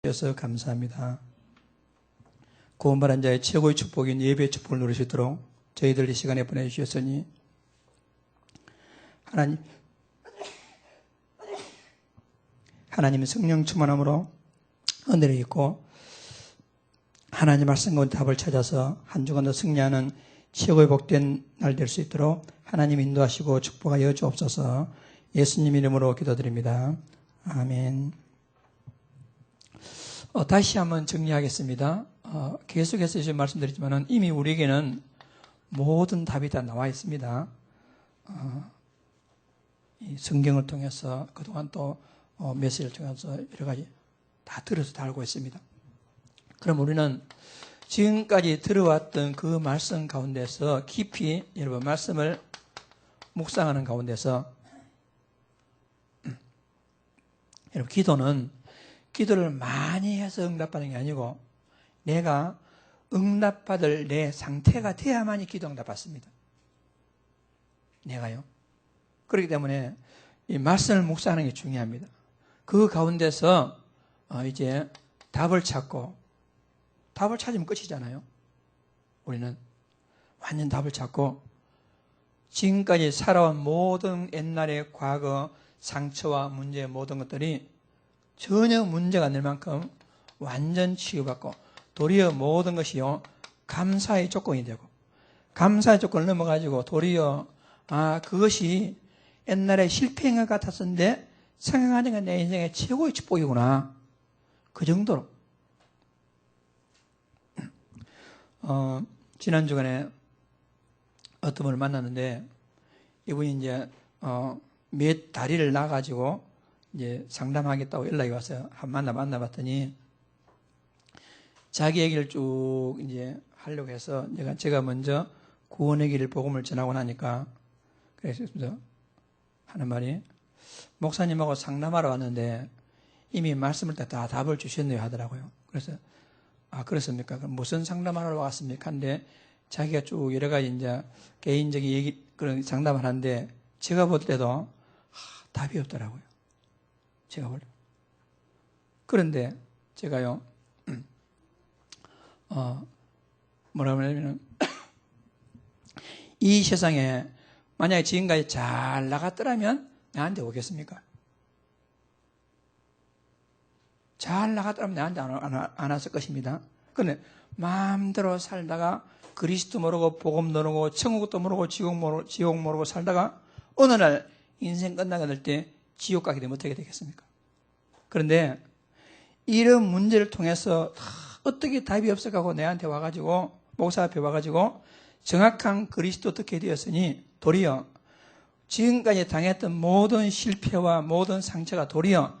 주셔서 감사합니다. 구원받은 자의 최고의 축복인 예배의 축복을 누릴 수 있도록 저희들 이 시간에 보내주셨으니 하나님의 성령 충만함으로 은혜를 입고 하나님 말씀 가운데 답을 찾아서 한 주간 더 승리하는 최고의 복된 날 될 수 있도록 하나님 인도하시고 축복하여 주옵소서. 예수님 이름으로 기도드립니다. 아멘. 다시 한번 정리하겠습니다. 계속해서 지금 말씀드리지만 이미 우리에게는 모든 답이 다 나와 있습니다. 이 성경을 통해서 그동안 또 메시지를 통해서 여러 가지 다 들어서 다 알고 있습니다. 그럼 우리는 지금까지 들어왔던 그 말씀 가운데서 깊이 여러분 말씀을 묵상하는 가운데서 여러분 기도를 많이 해서 응답받는 게 아니고 내가 응답받을 내 상태가 돼야만이 기도 응답받습니다. 내가요. 그렇기 때문에 이 말씀을 묵상하는 게 중요합니다. 그 가운데서 이제 답을 찾으면 끝이잖아요. 우리는 완전 답을 찾고 지금까지 살아온 모든 옛날의 과거 상처와 문제 모든 것들이 전혀 문제가 안 될 만큼 완전 치유받고 도리어 모든 것이요 감사의 조건이 되고 감사의 조건을 넘어가지고 도리어 그것이 옛날에 실패인 것 같았었는데 생각하는 게 내 인생의 최고의 축복이구나. 그 정도로. 지난 주간에 어떤 분을 만났는데 이분이 이제 몇 다리를 나가지고 이제 상담하겠다고 연락이 왔어요. 만나봤더니 자기 얘기를 쭉 이제 하려고 해서 제가 먼저 구원의 길을 복음을 전하고 나니까 그래서 하는 말이 목사님하고 상담하러 왔는데 이미 말씀을 다 답을 주셨네요 하더라고요. 그래서 그렇습니까? 그럼 무슨 상담하러 왔습니까? 근데 자기가 쭉 여러 가지 이제 개인적인 얘기 그런 상담을 하는데 제가 볼 때도 답이 없더라고요. 제가 볼 때. 그런데 제가요 뭐라고 하냐면 이 세상에 만약에 지금까지 잘 나갔더라면 나한테 오겠습니까? 잘 나갔더라면 나한테 안 왔을 것입니다. 그런데 마음대로 살다가 그리스도 모르고 복음 모르고 천국도 모르고 지옥 모르고 살다가 어느 날 인생 끝나게 될 때 지옥 가게 되면 어떻게 되겠습니까? 그런데 이런 문제를 통해서 어떻게 답이 없을까 하고 내한테 와가지고 목사 앞에 와가지고 정확한 그리스도 듣게 되었으니 도리어 지금까지 당했던 모든 실패와 모든 상처가 도리어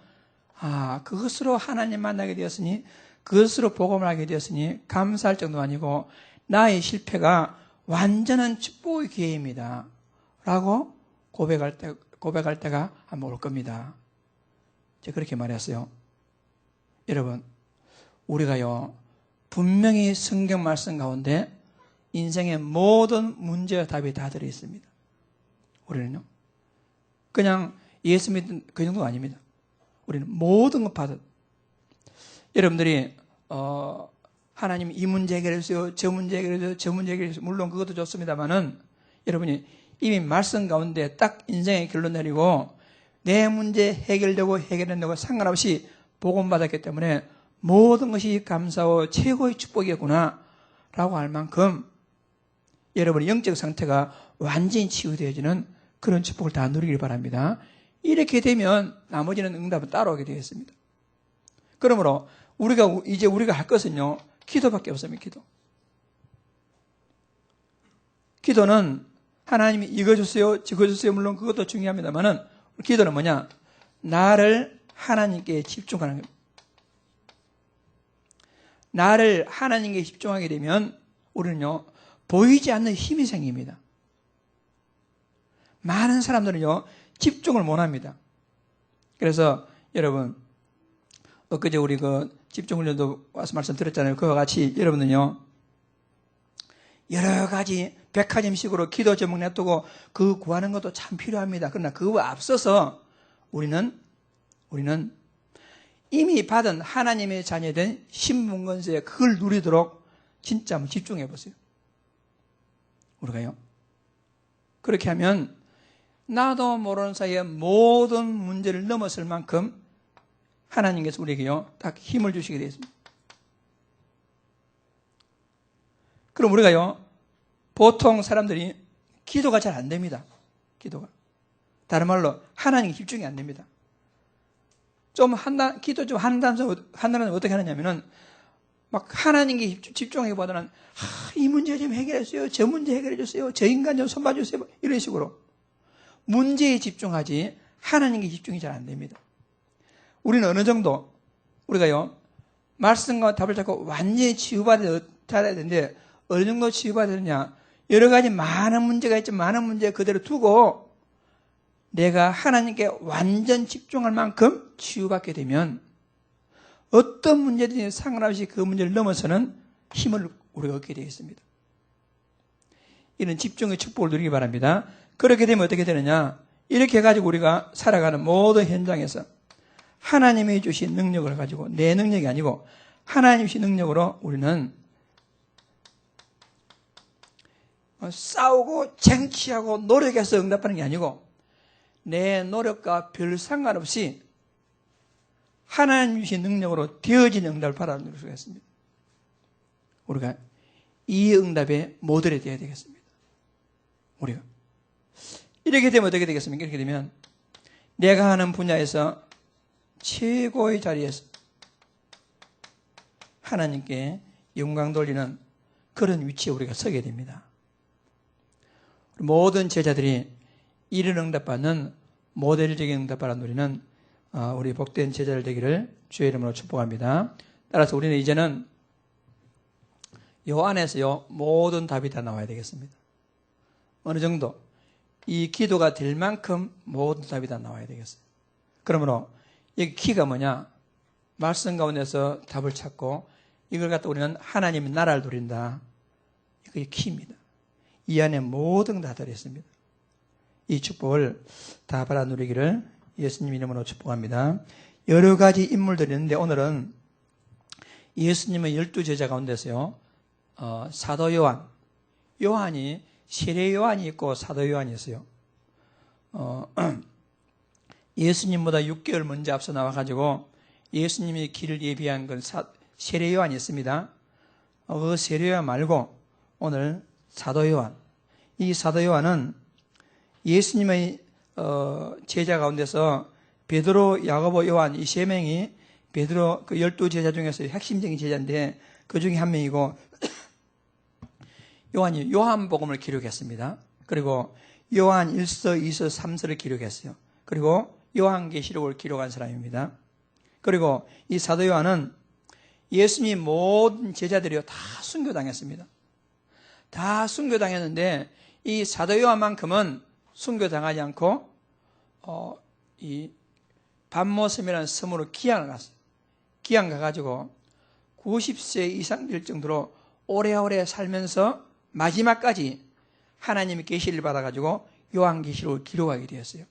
그것으로 하나님 만나게 되었으니 그것으로 복음을 하게 되었으니 감사할 정도가 아니고 나의 실패가 완전한 축복의 기회입니다 라고 고백할 때가 한번 올 겁니다. 제가 그렇게 말했어요. 여러분 우리가요 분명히 성경 말씀 가운데 인생의 모든 문제와 답이 다 들어있습니다. 우리는요 그냥 예수 믿는 그 정도가 아닙니다. 우리는 모든 것 받아. 여러분들이 하나님 이 문제 해결해주세요. 저 문제 해결해주세요. 저 문제 해결해주세요. 물론 그것도 좋습니다만은 여러분이 이미 말씀 가운데 딱 인생의 결론 내리고 내 문제 해결되고 해결된다고 상관없이 복음 받았기 때문에 모든 것이 감사와 최고의 축복이었구나 라고 할 만큼 여러분의 영적 상태가 완전히 치유되어지는 그런 축복을 다 누리길 바랍니다. 이렇게 되면 나머지는 응답은 따라오게 되겠습니다. 그러므로 우리가 할 것은요 기도밖에 없습니다. 기도는 하나님이 이거 주세요 저거 주세요 물론 그것도 중요합니다만은 기도는 뭐냐? 나를 하나님께 집중하는 겁니다. 나를 하나님께 집중하게 되면 우리는요 보이지 않는 힘이 생깁니다. 많은 사람들은요 집중을 못합니다. 그래서 여러분 엊그제 우리 그 집중훈련도 와서 말씀드렸잖아요. 그와 같이 여러분은요 여러 가지 백화점식으로 기도 제목 냅두고 그 구하는 것도 참 필요합니다. 그러나 그와 앞서서 우리는 이미 받은 하나님의 자녀된 신분권세 그걸 누리도록 진짜 한번 집중해 보세요. 우리가요. 그렇게 하면 나도 모르는 사이에 모든 문제를 넘어설 만큼 하나님께서 우리에게요 딱 힘을 주시게 되어 있습니다. 그럼 우리가요 보통 사람들이 기도가 잘 안 됩니다. 기도가. 다른 말로 하나님께 집중이 안 됩니다. 기도 좀 한다면 어떻게 하느냐면은 막 하나님께 집중하기보다는 이 문제 좀 해결해 주세요. 저 문제 해결해 주세요. 저 인간 좀 손봐 주세요. 이런 식으로 문제에 집중하지 하나님께 집중이 잘 안 됩니다. 우리는 어느 정도 우리가요 말씀과 답을 찾고 완전히 치유받아야 되는데 어느 정도 치유받아야 되느냐? 여러 가지 많은 문제가 있지만 많은 문제 그대로 두고 내가 하나님께 완전 집중할 만큼 치유받게 되면 어떤 문제든지 상관없이 그 문제를 넘어서는 힘을 우리가 얻게 되어 있습니다. 이런 집중의 축복을 누리기 바랍니다. 그렇게 되면 어떻게 되느냐? 이렇게 해가지고 우리가 살아가는 모든 현장에서 하나님이 주신 능력을 가지고 내 능력이 아니고 하나님이 주신 능력으로 우리는 싸우고 쟁취하고 노력해서 응답하는 게 아니고 내 노력과 별 상관없이 하나님 주신 능력으로 되어진 응답을 받아들일 수가 있습니다. 우리가 이 응답의 모델이 되어야 되겠습니다. 우리가 이렇게 되면 어떻게 되겠습니까? 이렇게 되면 내가 하는 분야에서 최고의 자리에서 하나님께 영광 돌리는 그런 위치에 우리가 서게 됩니다. 모든 제자들이 이런 응답받는 모델적인 응답받는 우리는 우리 복된 제자들 되기를 주의 이름으로 축복합니다. 따라서 우리는 이제는 요 안에서요 모든 답이 다 나와야 되겠습니다. 어느 정도 이 기도가 될 만큼 모든 답이 다 나와야 되겠어요. 그러므로 이 키가 뭐냐? 말씀 가운데서 답을 찾고 이걸 갖다 우리는 하나님의 나라를 누린다. 그게 키입니다. 이 안에 모든 다 들어있습니다. 이 축복을 다 받아 누리기를 예수님 이름으로 축복합니다. 여러 가지 인물들이 있는데 오늘은 예수님의 12제자 가운데서요 사도 요한이 세례 요한이 있고 사도 요한이 있어요. 예수님보다 6개월 먼저 앞서 나와가지고 예수님이 길을 예비한 건 세례 요한이 있습니다. 그 세례 요한 말고 오늘 사도 요한. 이 사도 요한은 예수님의 제자 가운데서 베드로, 야고보, 요한 이 세 명이 베드로 그 12제자 중에서 핵심적인 제자인데 그 중에 한 명이고 요한이 요한복음을 기록했습니다. 그리고 요한 1서, 2서, 3서를 기록했어요. 그리고 요한계시록을 기록한 사람입니다. 그리고 이 사도 요한은 예수님이 모든 제자들이요 다 순교당했습니다. 다 순교당했는데 이 사도 요한만큼은 순교당하지 않고 이 반모섬이라는 섬으로 기양을 갔어요. 기양 가가지고 90세 이상 될 정도로 오래오래 살면서 마지막까지 하나님의 계시를 받아가지고 요한계시록을 기록하게 되었어요.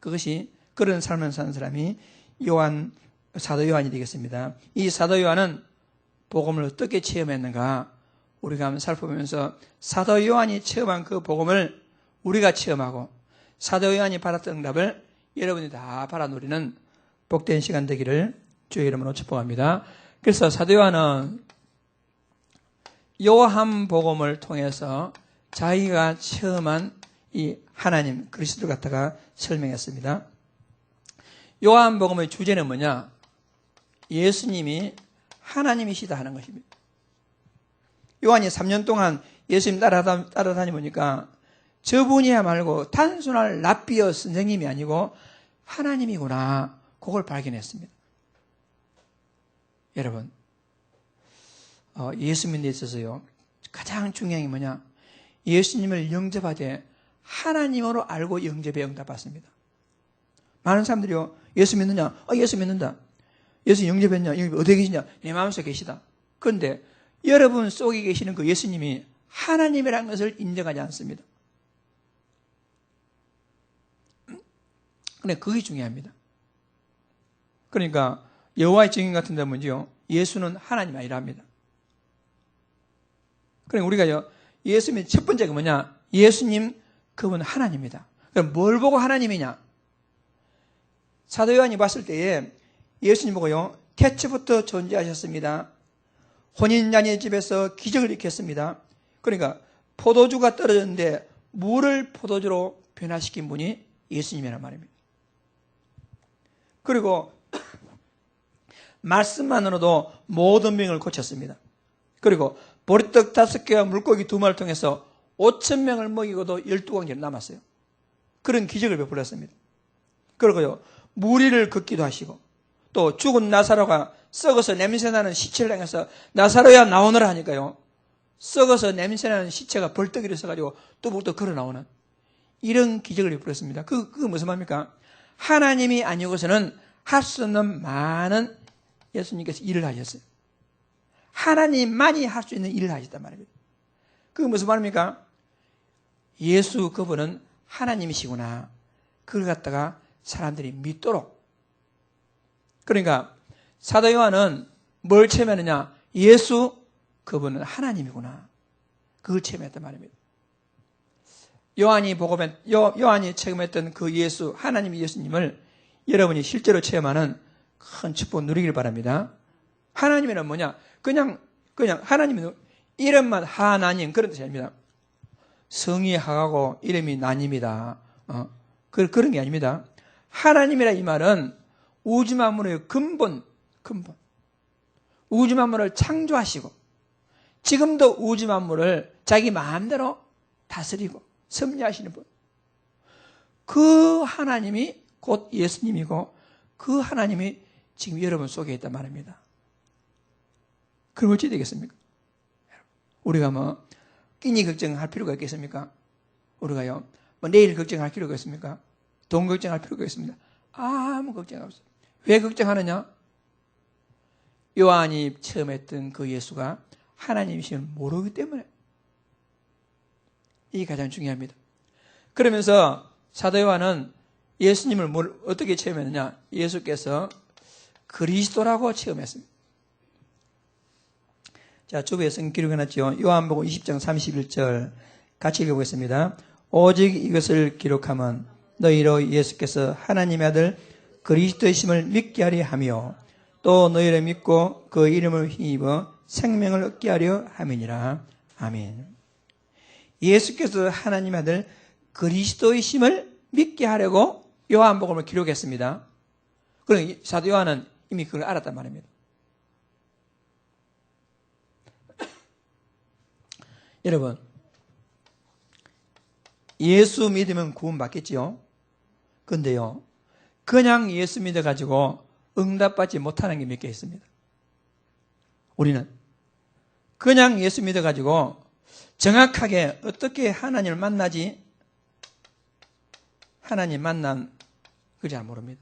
그것이 그런 삶을 사는 사람이 사도 요한이 되겠습니다. 이 사도 요한은 복음을 어떻게 체험했는가 우리가 한번 살펴보면서 사도 요한이 체험한 그 복음을 우리가 체험하고 사도 요한이 받았던 응답을 여러분이 다 받아 누리는 복된 시간 되기를 주의 이름으로 축복합니다. 그래서 사도 요한은 요한 복음을 통해서 자기가 체험한 이 하나님 그리스도를 갖다가 설명했습니다. 요한 복음의 주제는 뭐냐? 예수님이 하나님이시다 하는 것입니다. 요한이 3년 동안 예수님 따라다니보니까 저분이야말고 단순한 랍비어 선생님이 아니고 하나님이구나. 그걸 발견했습니다. 여러분, 예수 믿는 데 있어서요 가장 중요한 게 뭐냐? 예수님을 영접하되 하나님으로 알고 영접에 응답받습니다. 많은 사람들이요 예수 믿느냐? 예수 믿는다. 예수 영접했냐? 영접 어디에 계시냐? 내 마음속에 계시다. 그런데 여러분 속에 계시는 그 예수님이 하나님이라는 것을 인정하지 않습니다. 근데 그게 중요합니다. 그러니까 여호와의 증인 같은 데 보면요, 예수는 하나님 아니랍니다. 그러니까 우리가요, 예수님의 첫 번째가 뭐냐? 예수님, 그분 하나님입니다. 그럼 뭘 보고 하나님이냐? 사도 요한이 봤을 때에 예수님 보고요, 태초부터 존재하셨습니다. 혼인자녀의 집에서 기적을 일으켰습니다. 그러니까 포도주가 떨어졌는데 물을 포도주로 변화시킨 분이 예수님이란 말입니다. 그리고 말씀만으로도 모든 병을 고쳤습니다. 그리고 보리떡 5개와 물고기 2마리를 통해서 5,000명을 먹이고도 12광절이 남았어요. 그런 기적을 베풀었습니다. 그리고요, 무리를 걷기도 하시고, 또 죽은 나사로가 썩어서 냄새나는 시체를 향해서 나사로야 나오너라 하니까요, 썩어서 냄새나는 시체가 벌떡 일어서가지고 뚜벅뚜벅 걸어 나오는 이런 기적을 베풀었습니다. 그게 무슨 말입니까? 하나님이 아니고서는 할 수 없는 많은 예수님께서 일을 하셨어요. 하나님만이 할 수 있는 일을 하셨단 말입니다. 그게 무슨 말입니까? 예수 그분은 하나님이시구나. 그걸 갖다가 사람들이 믿도록. 그러니까 사도 요한은 뭘 체험했느냐? 예수 그분은 하나님이구나. 그걸 체험했단 말입니다. 요한이 체험했던 그 예수, 하나님 예수님을 여러분이 실제로 체험하는 큰 축복 누리길 바랍니다. 하나님이란 뭐냐? 그냥 하나님은 이름만 하나님 그런 뜻이 아닙니다. 성이 하고 이름이 나님이다. 그런 게 아닙니다. 하나님이라 이 말은 우주 만물의 근본. 우주 만물을 창조하시고 지금도 우주 만물을 자기 마음대로 다스리고 섭리하시는 분. 그 하나님이 곧 예수님이고 그 하나님이 지금 여러분 속에 있단 말입니다. 그럼 어찌 되겠습니까? 우리가 뭐 끼니 걱정할 필요가 있겠습니까? 우리가요, 뭐 내일 걱정할 필요가 있습니까? 돈 걱정할 필요가 있습니다. 아무 걱정 없어요. 왜 걱정하느냐? 요한이 처음 했던 그 예수가 하나님이심을 모르기 때문에. 이게 가장 중요합니다. 그러면서 사도 요한은 예수님을 어떻게 체험했느냐? 예수께서 그리스도라고 체험했습니다. 자, 주부에 성경 기록해 놨죠. 요한복음 20장 31절 같이 읽어보겠습니다. 오직 이것을 기록하면 너희로 예수께서 하나님의 아들 그리스도이심을 믿게 하려 하며 또 너희를 믿고 그 이름을 힘입어 생명을 얻게 하려 함이니라. 아멘. 예수께서 하나님의 아들 그리스도이심을 믿게 하려고 요한복음을 기록했습니다. 그럼 사도 요한은 이미 그걸 알았단 말입니다. 여러분, 예수 믿으면 구원 받겠지요? 근데요, 그냥 예수 믿어가지고 응답받지 못하는 게 몇 개 있습니다. 우리는 그냥 예수 믿어가지고 정확하게 어떻게 하나님을 만나지? 하나님 만난 그걸 잘 모릅니다.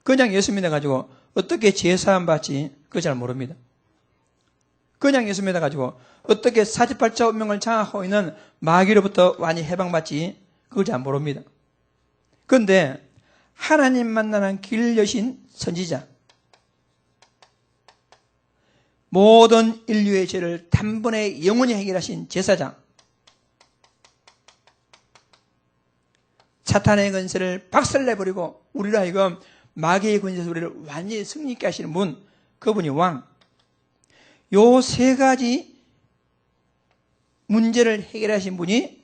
그냥 예수 믿어가지고 어떻게 제사함 받지? 그걸 잘 모릅니다. 그냥 예수 믿어가지고 어떻게 사지팔자 운명을 장악하고 있는 마귀로부터 완전히 해방받지? 그걸 잘 모릅니다. 그런데 하나님 만나는 길 여신 선지자, 모든 인류의 죄를 단번에 영원히 해결하신 제사장, 사탄의 권세를 박살내버리고 우리로 하여금 마귀의 권세에서 우리를 완전히 승리있게 하시는 분, 그분이 왕. 요 세 가지 문제를 해결하신 분이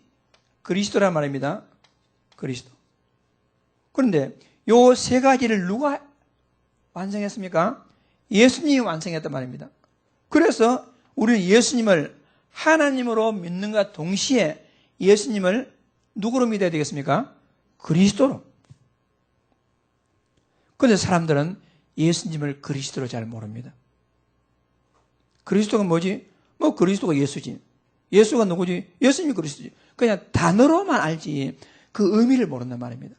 그리스도란 말입니다. 그리스도. 그런데 요 세 가지를 누가 완성했습니까? 예수님이 완성했단 말입니다. 그래서 우리는 예수님을 하나님으로 믿는과 동시에 예수님을 누구로 믿어야 되겠습니까? 그리스도로. 그런데 사람들은 예수님을 그리스도로 잘 모릅니다. 그리스도가 뭐지? 뭐 그리스도가 예수지. 예수가 누구지? 예수님이 그리스도지. 그냥 단어로만 알지 그 의미를 모른단 말입니다.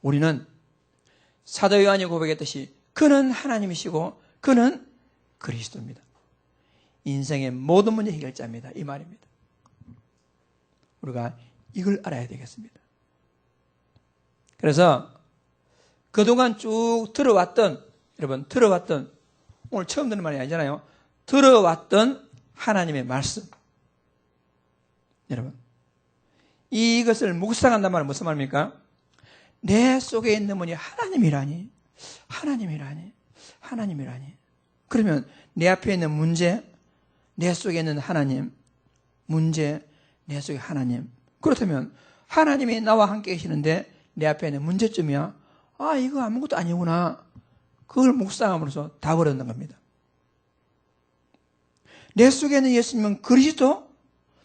우리는 사도 요한이 고백했듯이 그는 하나님이시고 그는 그리스도입니다. 인생의 모든 문제 해결자입니다. 이 말입니다. 우리가 이걸 알아야 되겠습니다. 그래서 그동안 쭉 들어왔던, 여러분, 들어왔던, 오늘 처음 듣는 말이 아니잖아요. 들어왔던 하나님의 말씀. 여러분, 이것을 묵상한단 말은 무슨 말입니까? 내 속에 있는 분이 하나님이라니, 하나님이라니, 하나님이라니. 그러면 내 앞에 있는 문제, 내 속에 있는 하나님, 문제, 내 속에 하나님. 그렇다면 하나님이 나와 함께 계시는데 내 앞에 있는 문제점이야. 아, 이거 아무것도 아니구나. 그걸 묵상함으로써 답을 얻는 겁니다. 내 속에 있는 예수님은 그리스도?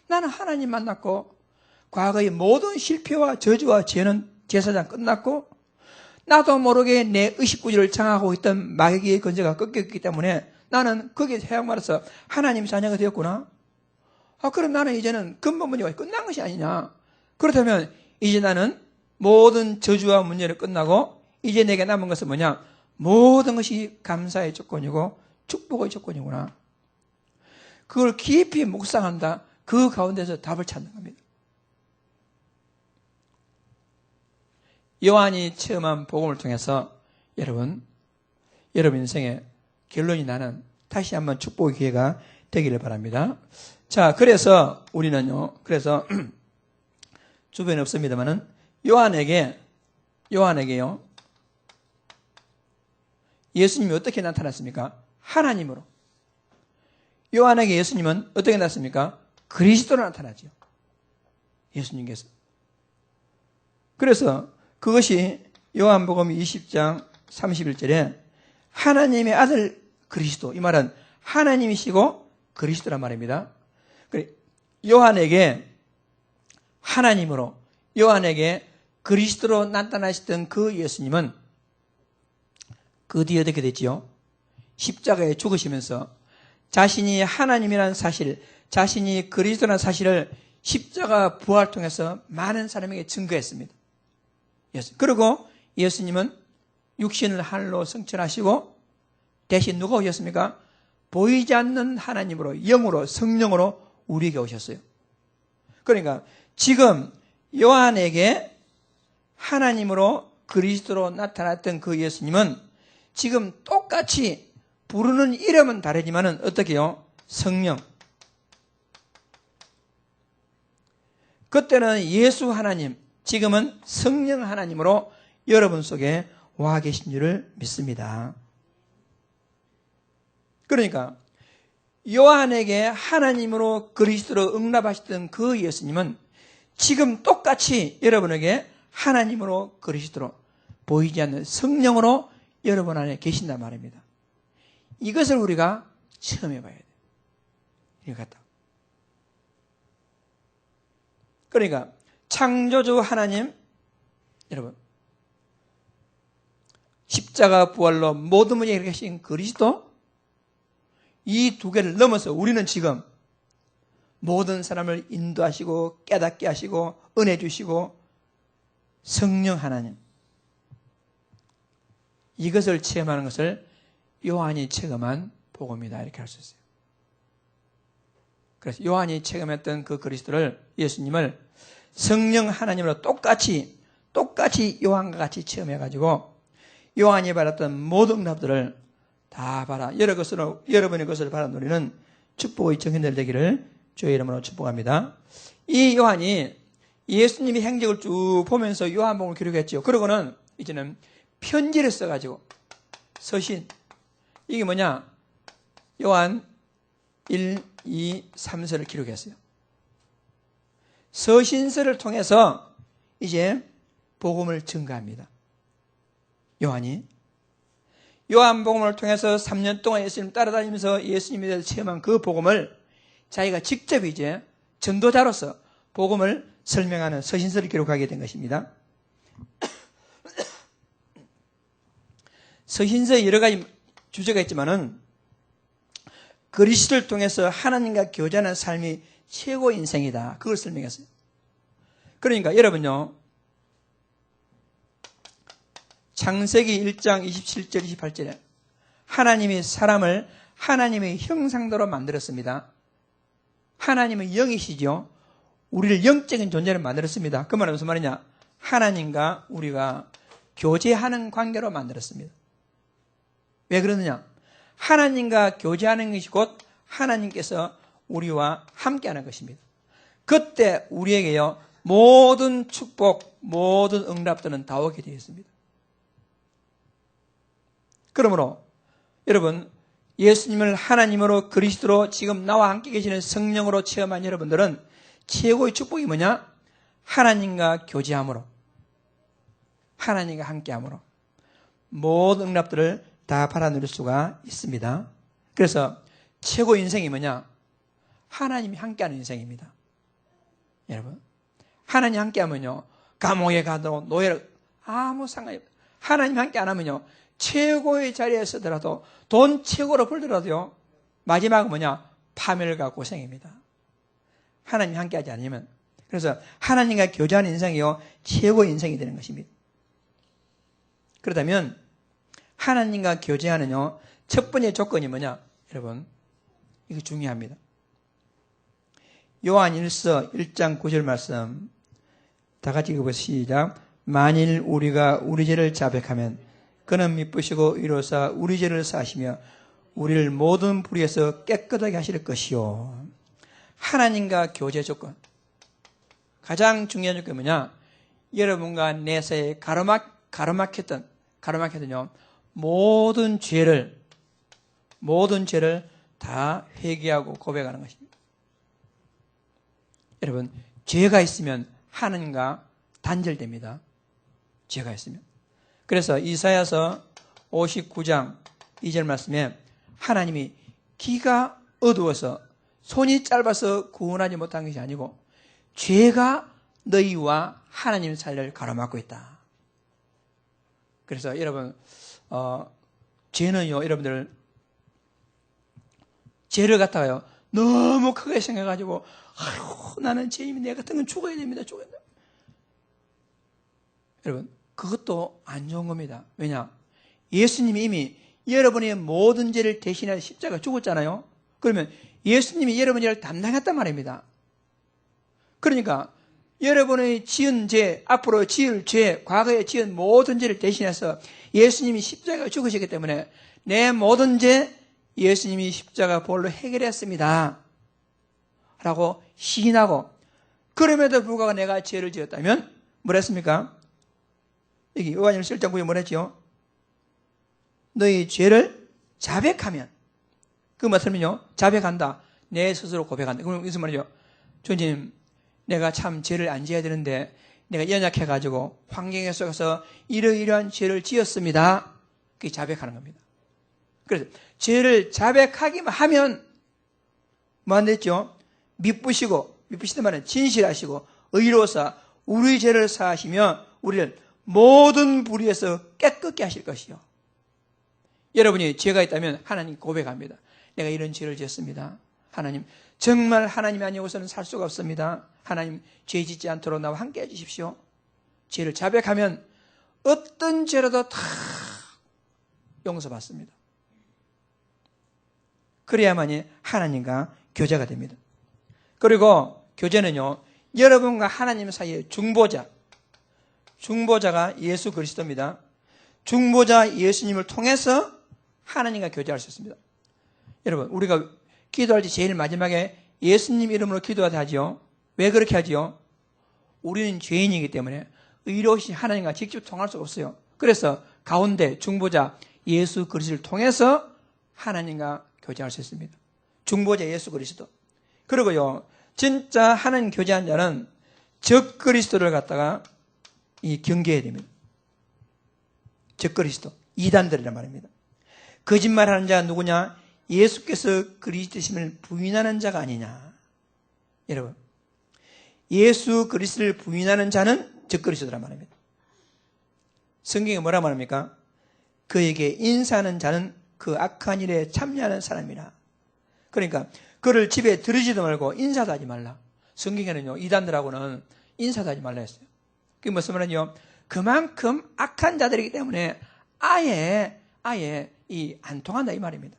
나는 하나님 만났고 과거의 모든 실패와 저주와 죄는 제사장 끝났고 나도 모르게 내 의식구조를 장악하고 있던 마귀의 건재가 꺾였기 때문에 나는 거기에 해양말해서 하나님 자녀가 되었구나. 아, 그럼 나는 이제는 근본 문제가 끝난 것이 아니냐. 그렇다면 이제 나는 모든 저주와 문제를 끝나고 이제 내게 남은 것은 뭐냐? 모든 것이 감사의 조건이고 축복의 조건이구나. 그걸 깊이 묵상한다. 그 가운데서 답을 찾는 겁니다. 요한이 체험한 복음을 통해서 여러분 인생의 결론이 나는 다시 한번 축복의 기회가 되기를 바랍니다. 자, 그래서 우리는요, 그래서 주변에 없습니다만은 요한에게요, 예수님이 어떻게 나타났습니까? 하나님으로. 요한에게 예수님은 어떻게 나타났습니까? 그리스도로 나타나죠. 예수님께서. 그래서 그것이 요한복음 20장 31절에 하나님의 아들 그리스도, 이 말은 하나님이시고 그리스도란 말입니다. 요한에게 하나님으로, 요한에게 그리스도로 나타나시던 그 예수님은 그 뒤에 어떻게 됐지요? 십자가에 죽으시면서 자신이 하나님이라는 사실, 자신이 그리스도라는 사실을 십자가 부활을 통해서 많은 사람에게 증거했습니다. 그리고 예수님은 육신을 하늘로 승천하시고 대신 누가 오셨습니까? 보이지 않는 하나님으로, 영으로, 성령으로 우리에게 오셨어요. 그러니까 지금 요한에게 하나님으로 그리스도로 나타났던 그 예수님은 지금 똑같이 부르는 이름은 다르지만은 어떻게 해요? 성령. 그때는 예수 하나님, 지금은 성령 하나님으로 여러분 속에 와 계신 줄을 믿습니다. 그러니까 요한에게 하나님으로 그리스도로 응답하셨던 그 예수님은 지금 똑같이 여러분에게 하나님으로 그리스도로 보이지 않는 성령으로 여러분 안에 계신단 말입니다. 이것을 우리가 체험해 봐야 돼요. 이거 같다. 그러니까 창조주 하나님, 여러분, 십자가 부활로 모든 문제에 계신 그리스도, 이 두 개를 넘어서 우리는 지금 모든 사람을 인도하시고 깨닫게 하시고 은혜 주시고 성령 하나님, 이것을 체험하는 것을 요한이 체험한 복음이다, 이렇게 할 수 있어요. 그래서 요한이 체험했던 그 그리스도를, 예수님을 성령 하나님으로 똑같이 요한과 같이 체험해가지고 요한이 받았던 모든 응답들을 다 받아 여러분의 것을 바라는 우리는 축복의 정인들 되기를 주의 이름으로 축복합니다. 이 요한이 예수님의 행적을 쭉 보면서 요한복음을 기록했죠. 그러고는 이제는 편지를 써가지고 서신, 이게 뭐냐? 요한 1, 2, 3서를 기록했어요. 서신서를 통해서 이제 복음을 증거합니다. 요한이 요한복음을 통해서 3년 동안 예수님 따라다니면서 예수님에 대해서 체험한 그 복음을 자기가 직접 이제 전도자로서 복음을 설명하는 서신서를 기록하게 된 것입니다. 서신서에 여러 가지 주제가 있지만은 그리스도를 통해서 하나님과 교제하는 삶이 최고 인생이다. 그걸 설명했어요. 그러니까 여러분요, 창세기 1장 27절 28절에 하나님이 사람을 하나님의 형상대로 만들었습니다. 하나님은 영이시죠. 우리를 영적인 존재를 만들었습니다. 그 말은 무슨 말이냐? 하나님과 우리가 교제하는 관계로 만들었습니다. 왜 그러느냐? 하나님과 교제하는 것이 곧 하나님께서 우리와 함께하는 것입니다. 그때 우리에게요 모든 축복, 모든 응답들은 다 오게 되어 있습니다. 그러므로 여러분, 예수님을 하나님으로 그리스도로 지금 나와 함께 계시는 성령으로 체험한 여러분들은 최고의 축복이 뭐냐? 하나님과 교제함으로, 하나님과 함께함으로 모든 응답들을 다 받아 누릴 수가 있습니다. 그래서 최고의 인생이 뭐냐? 하나님이 함께하는 인생입니다. 여러분, 하나님 함께하면요 감옥에 가도 노예를 아무 상관이 없어요. 하나님 함께 안 하면요 최고의 자리에 서더라도 돈 최고로 벌더라도요 마지막은 뭐냐? 파멸과 고생입니다. 하나님 함께하지 않으면. 그래서 하나님과 교제하는 인생이요 최고의 인생이 되는 것입니다. 그렇다면 하나님과 교제하는요 첫 번째 조건이 뭐냐? 여러분, 이거 중요합니다. 요한 1서 1장 9절 말씀 다 같이 읽어보시죠. 시작. 만일 우리가 우리 죄를 자백하면 그는 미쁘시고 의로사 우리 죄를 사하시며 우리를 모든 불의에서 깨끗하게 하실 것이요. 하나님과 교제 조건, 가장 중요한 조건이 뭐냐? 여러분과 내 사이에 가로막혔던요 모든 죄를 다 회개하고 고백하는 것입니다. 여러분, 죄가 있으면 하나님과 단절됩니다. 죄가 있으면. 그래서 이사야서 59장 2절 말씀에 하나님이 귀가 어두워서 손이 짧아서 구원하지 못한 것이 아니고 죄가 너희와 하나님 사이를 가로막고 있다. 그래서 여러분, 죄는요, 여러분들, 죄를 갖다가요, 너무 크게 생각해가지고, 아유, 나는 죄인이 내 같은 건 죽어야 됩니다. 죽어야 됩니다. 여러분, 그것도 안 좋은 겁니다. 왜냐? 예수님이 이미 여러분의 모든 죄를 대신해 십자가 죽었잖아요. 그러면 예수님이 여러분의 죄를 담당했단 말입니다. 그러니까 여러분의 지은 죄, 앞으로 지을 죄, 과거에 지은 모든 죄를 대신해서 예수님이 십자가에 죽으셨기 때문에 내 모든 죄 예수님이 십자가 보혈로 해결했습니다. 라고 시인하고, 그럼에도 불구하고 내가 죄를 지었다면 뭐라 했습니까? 여기 요한일서 1장 9에 뭐라 했죠? 너희 죄를 자백하면, 그 말씀은요 자백한다, 내 스스로 고백한다. 그럼 무슨 말이죠? 주님, 내가 참 죄를 안 지어야 되는데 내가 연약해가지고 환경에 속에서 이러이러한 죄를 지었습니다. 그게 자백하는 겁니다. 그래서 죄를 자백하기만 하면 뭐 안 됐죠? 미쁘시단 말은 진실하시고 의로사 우리 죄를 사하시며 우리를 모든 불의에서 깨끗게 하실 것이요. 여러분이 죄가 있다면 하나님 고백합니다. 내가 이런 죄를 지었습니다. 하나님, 정말 하나님이 아니고서는 살 수가 없습니다. 하나님, 죄 짓지 않도록 나와 함께 해주십시오. 죄를 자백하면 어떤 죄라도 다 용서받습니다. 그래야만이 하나님과 교제가 됩니다. 그리고 교제는요, 여러분과 하나님 사이의 중보자가 예수 그리스도입니다. 중보자 예수님을 통해서 하나님과 교제할 수 있습니다. 여러분, 우리가 기도할 때 제일 마지막에 예수님 이름으로 기도하자 하죠. 왜 그렇게 하죠? 우리는 죄인이기 때문에 의로우신 하나님과 직접 통할 수가 없어요. 그래서 가운데 중보자 예수 그리스도를 통해서 하나님과 교제할 수 있습니다. 중보자 예수 그리스도. 그리고요, 진짜 하나님 교제한 자는 적 그리스도를 갖다가 경계해야 됩니다. 적 그리스도, 이단들이란 말입니다. 거짓말하는 자가 누구냐? 예수께서 그리스도심을 부인하는 자가 아니냐. 여러분, 예수 그리스도를 부인하는 자는 적 그리스도란 말입니다. 성경에 뭐라 말합니까? 그에게 인사하는 자는 그 악한 일에 참여하는 사람이라. 그러니까 그를 집에 들이지도 말고 인사도 하지 말라. 성경에는요, 이단들하고는 인사도 하지 말라 했어요. 그게 무슨 말이냐요? 그만큼 악한 자들이기 때문에 아예 안 통한다 이 말입니다.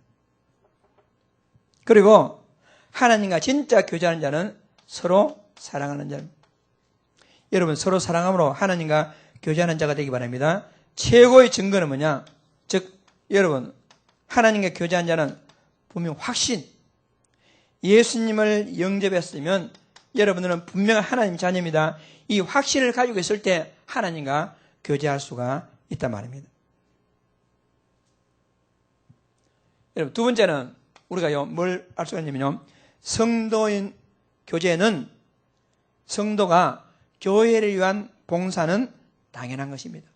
그리고 하나님과 진짜 교제하는 자는 서로 사랑하는 자입니다. 여러분, 서로 사랑함으로 하나님과 교제하는 자가 되기 바랍니다. 최고의 증거는 뭐냐? 즉 여러분 하나님과 교제한 자는 분명 확신, 예수님을 영접했으면 여러분들은 분명한 하나님 자녀입니다. 이 확신을 가지고 있을 때 하나님과 교제할 수가 있단 말입니다. 여러분 두 번째는 우리가 뭘 알 수가 있냐면요, 성도인 교제는 성도가 교회를 위한 봉사는 당연한 것입니다.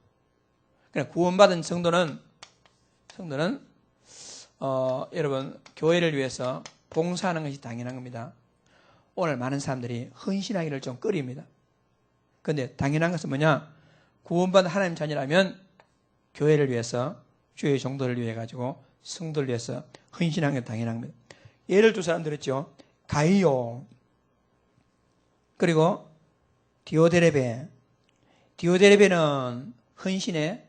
그러니까 구원받은 성도는 여러분 교회를 위해서 봉사하는 것이 당연한 겁니다. 오늘 많은 사람들이 헌신하기를 좀 꺼립니다. 그런데 당연한 것은 뭐냐? 구원받은 하나님 자녀라면 교회를 위해서, 주의 정도를 위해 가지고 성도를 위해서 헌신하는 게 당연한 겁니다. 예를 두 사람 들었죠. 가이오 그리고 디오데레베. 디오데레베는 헌신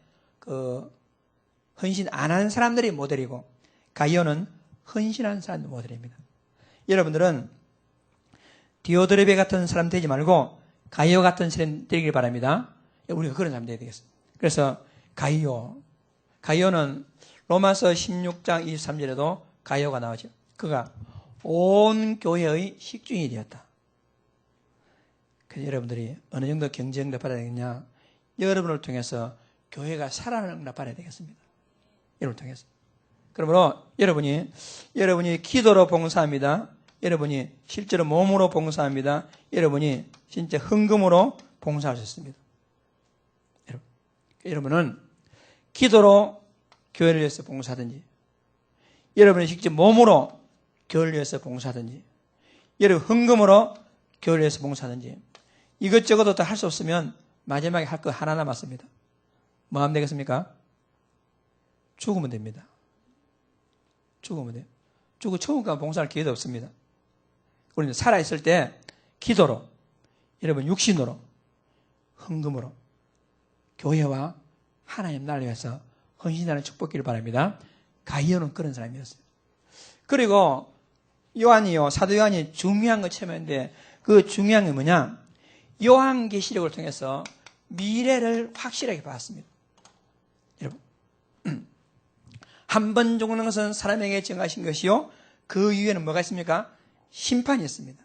안 하는 사람들이 모델이고, 가이오는 헌신하는 사람들 모델입니다. 여러분들은 디오드레베 같은 사람 되지 말고 가이오 같은 사람 되길 바랍니다. 우리가 그런 사람 되어야 되겠습니다. 그래서 가이오는 로마서 16장 23절에도 가이오가 나오죠. 그가 온 교회의 식중이 되었다. 그래서 여러분들이 어느 정도 경쟁을 받아야 되겠냐? 여러분을 통해서 교회가 살아나는 걸 받아야 되겠습니다. 여러분을 통해서. 그러므로 여러분이 기도로 봉사합니다. 여러분이 실제로 몸으로 봉사합니다. 여러분이 진짜 헌금으로 봉사할 수 있습니다. 여러분은 기도로 교회를 위해서 봉사하든지, 여러분이 직접 몸으로 교회를 위해서 봉사하든지, 여러분 헌금으로 교회를 위해서 봉사하든지, 이것저것 다 할 수 없으면 마지막에 할 거 하나 남았습니다. 뭐 하면 되겠습니까? 죽으면 됩니다. 죽으면 돼요. 죽고 천국과 봉사할 기회도 없습니다. 우리는 살아있을 때 기도로, 여러분 육신으로, 헌금으로 교회와 하나님 나라를 위해서 헌신하는 축복기를 바랍니다. 가이오는 그런 사람이었어요. 그리고 사도 요한이 중요한 거 체험했는데, 그 중요한 게 뭐냐? 요한계시록을 통해서 미래를 확실하게 봤습니다. 여러분, 한 번 죽는 것은 사람에게 정하신 것이요, 그 이후에는 뭐가 있습니까? 심판이 있습니다.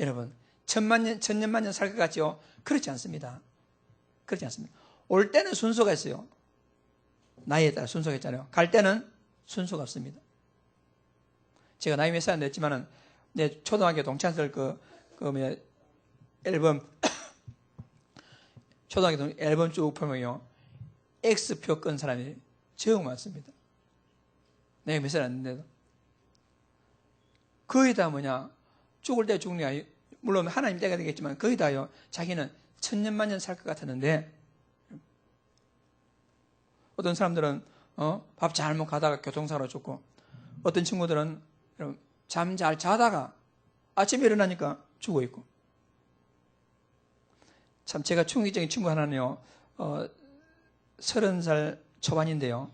여러분, 천년만년 살 것 같죠? 그렇지 않습니다. 그렇지 않습니다. 올 때는 순서가 있어요. 나이에 따라 순서가 있잖아요. 갈 때는 순서가 없습니다. 제가 나이 몇 살 안 됐지만은 내 초등학교 동창들 앨범 초등학교 앨범 쭉 보면요, X표 끈 사람이 정말 많습니다. 내가 몇 살 안 됐는데도. 거의 다 죽을 때 죽는 게 아니고, 물론 하나님 때가 되겠지만 거의 다요, 자기는 천년만년 살 것 같았는데, 어떤 사람들은 밥 잘못 가다가 교통사고로 죽고, 어떤 친구들은 잠 잘 자다가 아침에 일어나니까 죽어 있고. 참 제가 충격적인 친구 하나는요, 30살 초반인데요,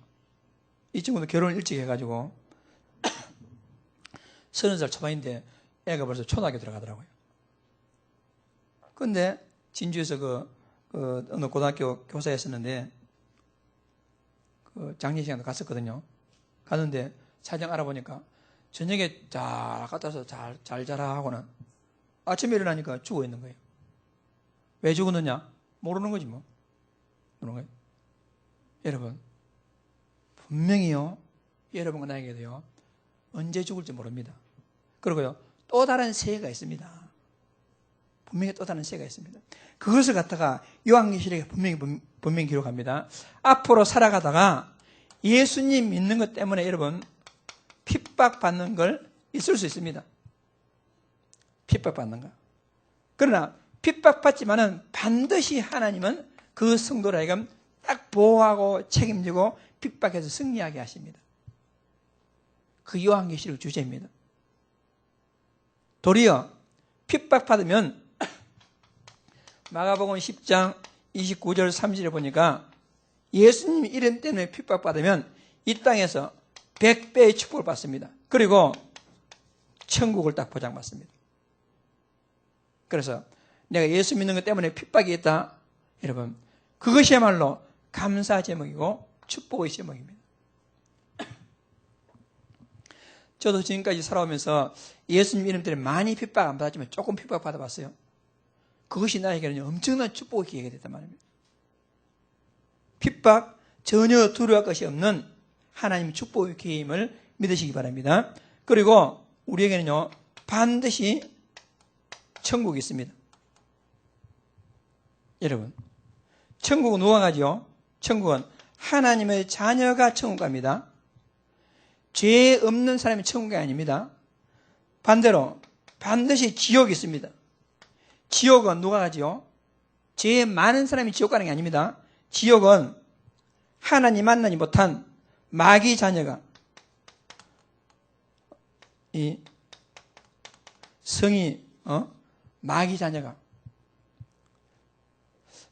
이 친구도 결혼을 일찍 해가지고 30살 초반인데 애가 벌써 초등학교 들어가더라고요. 그런데 진주에서 어느 고등학교 교사였었는데, 장례 시간도 갔었거든요. 갔는데 사정 알아보니까 저녁에 잘 갖다 와서 잘 자라 하고는 아침에 일어나니까 죽어 있는 거예요. 왜 죽었느냐? 모르는 거지 뭐. 모르는 거예요. 여러분, 분명히요, 여러분과 나에게도요, 언제 죽을지 모릅니다. 그리고요, 또 다른 세계가 있습니다. 분명히 또 다른 세계가 있습니다. 그것을 갖다가 요한계시록에 분명히 기록합니다. 앞으로 살아가다가 예수님 믿는 것 때문에 여러분 핍박받는 걸 있을 수 있습니다. 핍박받는 거. 그러나 핍박받지만은 반드시 하나님은 그 성도를 하여금 딱 보호하고 책임지고 핍박해서 승리하게 하십니다. 그 요한계시록 주제입니다. 도리어 핍박받으면 마가복음 10장 29절 30절에 보니까 예수님 이름 때문에 핍박받으면 이 땅에서 100배의 축복을 받습니다. 그리고 천국을 딱 보장받습니다. 그래서 내가 예수 믿는 것 때문에 핍박이 있다, 여러분, 그것이야말로 감사 제목이고 축복의 제목입니다. 저도 지금까지 살아오면서 예수님 이름 때문에 많이 핍박 안 받았지만 조금 핍박 받아봤어요. 그것이 나에게는 엄청난 축복의 기회가 됐단 말입니다. 핍박 전혀 두려워할 것이 없는 하나님 축복의 기회임을 믿으시기 바랍니다. 그리고 우리에게는요, 반드시 천국이 있습니다. 여러분, 천국은 누가 가지요? 천국은 하나님의 자녀가 천국 갑니다. 죄 없는 사람이 천국이 아닙니다. 반대로 반드시 지옥이 있습니다. 지옥은 누가 가지요? 죄 많은 사람이 지옥 가는 게 아닙니다. 지옥은 하나님 만나지 못한 마귀 자녀가, 이 성이 마귀 자녀가,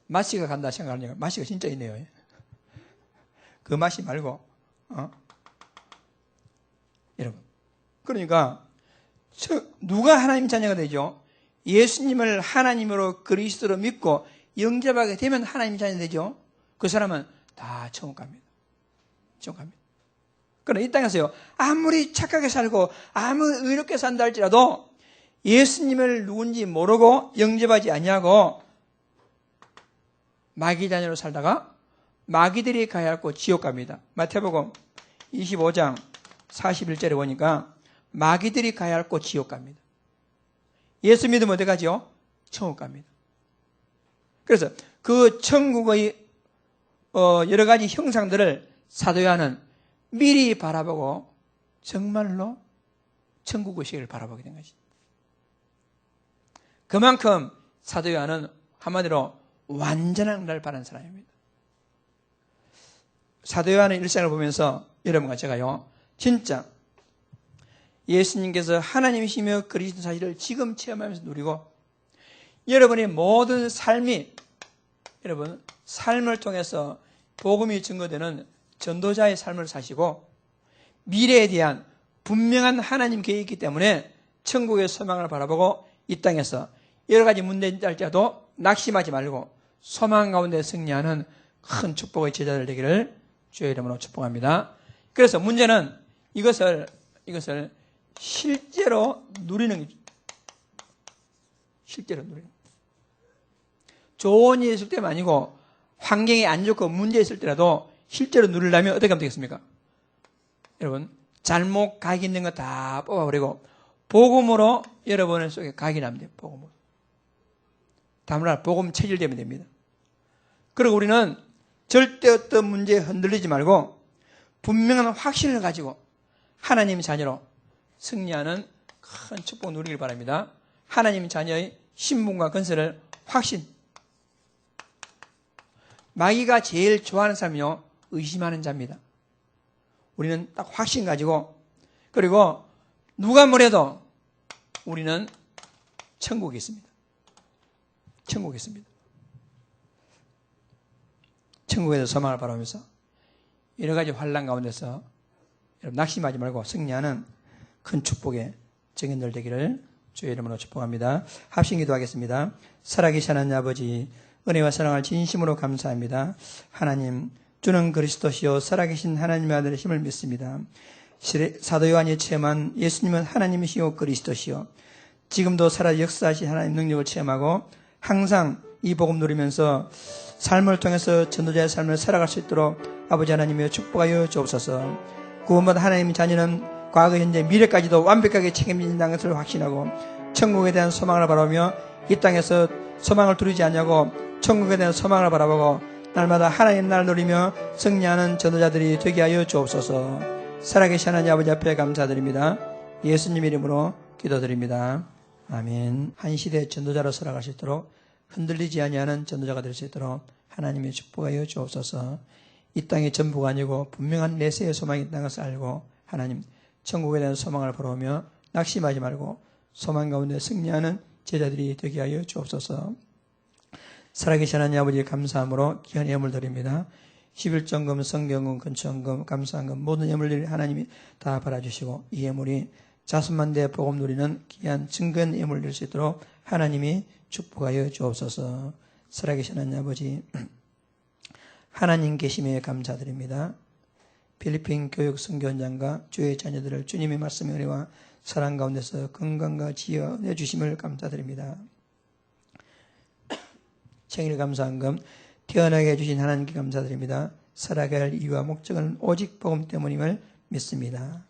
마씨가 간다 생각하니까 마씨가 진짜 있네요. 그 마씨 말고 여러분, 그러니까 누가 하나님 자녀가 되죠? 예수님을 하나님으로 그리스도로 믿고 영접하게 되면 하나님 자녀 되죠. 그 사람은 다 천국 갑니다. 천국 갑니다. 그러나 이 땅에서요, 아무리 착하게 살고 아무리 의롭게 산다 할지라도 예수님을 누군지 모르고 영접하지 아니하고 마귀 자녀로 살다가 마귀들이 가야 할 곳 지옥 갑니다. 마태복음 25장 41절에 보니까 마귀들이 가야 할 곳 지옥 갑니다. 예수 믿으면 어디 가죠? 천국 갑니다. 그래서 그 천국의 여러 가지 형상들을 사도 요한은 미리 바라보고 정말로 천국의 시기를 바라보게 된 것입니다. 그만큼 사도 요한은 한마디로 완전한 날 바라는 사람입니다. 사도 요한의 일생을 보면서 여러분과 제가요, 진짜 예수님께서 하나님이시며 그리스도 사실을 지금 체험하면서 누리고 여러분의 모든 삶이, 여러분 삶을 통해서 복음이 증거되는 전도자의 삶을 사시고 미래에 대한 분명한 하나님 계획이 있기 때문에 천국의 소망을 바라보고 이 땅에서 여러 가지 문제가 할지라도 낙심하지 말고 소망 가운데 승리하는 큰 축복의 제자들 되기를 주의 이름으로 축복합니다. 그래서 문제는 이것을 실제로 누리는 거죠. 실제로 누리는 거죠. 좋은 일이 있을 때만 아니고 환경이 안 좋고 문제 있을 때라도 실제로 누리려면 어떻게 하면 되겠습니까? 여러분, 잘못 각 있는 거 다 뽑아버리고 복음으로 여러분의 속에 각이 나면 돼요. 복음으로. 다음날 복음 체질되면 됩니다. 그리고 우리는 절대 어떤 문제에 흔들리지 말고 분명한 확신을 가지고 하나님 자녀로 승리하는 큰 축복 누리길 바랍니다. 하나님 자녀의 신분과 건설을 확신. 마귀가 제일 좋아하는 사람이요, 의심하는 자입니다. 우리는 딱 확신 가지고, 그리고 누가 뭐래도 우리는 천국에 있습니다. 천국에 있습니다. 천국에서 소망을 바라면서 여러 가지 환난 가운데서 여러분 낙심하지 말고 승리하는 큰 축복의 증인들 되기를 주의 이름으로 축복합니다. 합심 기도하겠습니다. 살아계신 하나님 아버지, 은혜와 사랑을 진심으로 감사합니다. 하나님, 주는 그리스도시요 살아계신 하나님의 아들의 힘을 믿습니다. 사도 요한이 체험한 예수님은 하나님이시요 그리스도시요, 지금도 살아 역사하신 하나님 능력을 체험하고 항상 이 복음 누리면서 삶을 통해서 전도자의 삶을 살아갈 수 있도록 아버지 하나님이여 축복하여 주옵소서. 구원받은 하나님의 자녀는 과거, 현재, 미래까지도 완벽하게 책임진다는 것을 확신하고 천국에 대한 소망을 바라보며 이 땅에서 소망을 두르지 않냐고 천국에 대한 소망을 바라보고 날마다 하나님 날 누리며 승리하는 전도자들이 되게 하여 주옵소서. 살아계신 하나님 아버지 앞에 감사드립니다. 예수님 이름으로 기도드립니다. 아멘. 한 시대 전도자로 살아갈 수 있도록 흔들리지 아니하는 전도자가 될 수 있도록 하나님의 축복하여 주옵소서. 이 땅이 전부가 아니고 분명한 내세의 소망이 있다는 것을 알고 하나님 천국에 대한 소망을 바라보며 낙심하지 말고 소망 가운데 승리하는 제자들이 되게 하여 주옵소서. 살아계신 하나님 아버지 감사함으로 귀한 예물 드립니다. 11정금, 성경금, 근처금, 감사한금 모든 예물들이 하나님이 다 받아주시고 이 예물이 자수만대 복음 누리는 귀한 증거한 예물 될 수 있도록 하나님이 축복하여 주옵소서. 살아계신 하나님 아버지, 하나님 계심에 감사드립니다. 필리핀 교육 선교원장과 주의 자녀들을 주님의 말씀의 은혜와 사랑 가운데서 건강과 지혜와 은혜 주심을 감사드립니다. 생일 감사한금 태어나게 해주신 하나님께 감사드립니다. 살아가야 할 이유와 목적은 오직 복음 때문임을 믿습니다.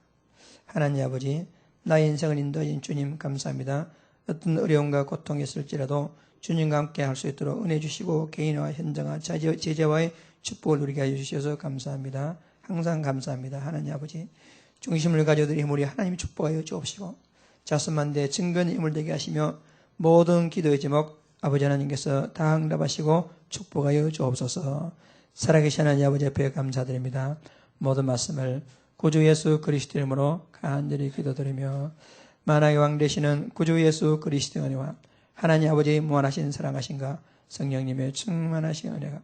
하나님 아버지, 나의 인생을 인도하신 주님 감사합니다. 어떤 어려움과 고통이 있을지라도 주님과 함께 할 수 있도록 은혜 주시고 개인화, 현장화, 제자와의 축복을 누리게 하여 주셔서 감사합니다. 항상 감사합니다. 하나님 아버지, 중심을 가져드린 힘으로 하나님이 축복하여 주옵시고 자선만대 증거의 힘을 되게 하시며 모든 기도의 제목 아버지 하나님께서 다 응답하시고 축복하여 주옵소서. 살아계신 하나님 아버지 앞에 감사드립니다. 모든 말씀을 구주 예수 그리스도 이름으로 간절히 기도드리며 만왕의 왕 되시는 구주 예수 그리스도 은혜와 하나님 아버지의 무한하신 사랑하신가 성령님의 충만하신 은혜가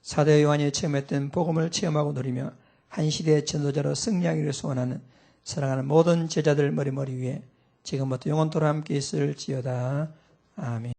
사도 요한이 체험했던 복음을 체험하고 누리며 한 시대의 전도자로 승리하기를 소원하는 사랑하는 모든 제자들 머리 위에 지금부터 영원토록 함께 있을지어다. 아멘.